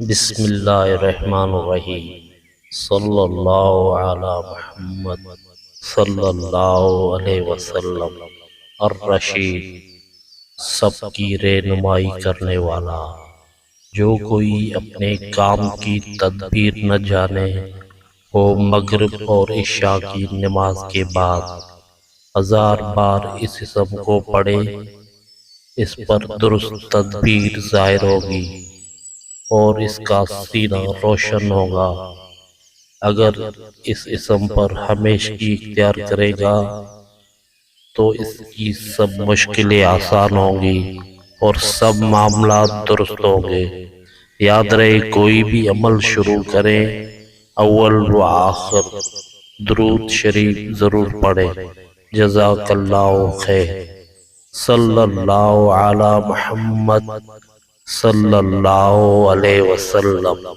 بسم اللہ الرحمن الرحیم صلی اللہ علی محمد صلی اللہ علیہ وسلم الرشید، سب کی رہنمائی کرنے والا۔ جو کوئی اپنے کام کی تدبیر نہ جانے، وہ مغرب اور عشاء کی نماز کے بعد 1000 بار اس اسم کو پڑھے، اس پر درست تدبیر ظاہر ہوگی اور اس کا سینہ روشن ہوگا۔ اگر اس اسم پر ہمیشگی اختیار کرے گا تو اس کی سب مشکلیں آسان ہوں گی اور سب معاملات درست ہوں گے۔ یاد رہے، کوئی بھی عمل شروع کریں، اول و آخر درود شریف ضرور پڑھیں۔ جزاک اللہ خیر۔ صلی اللہ علی محمد صلی اللہ علیہ وسلم۔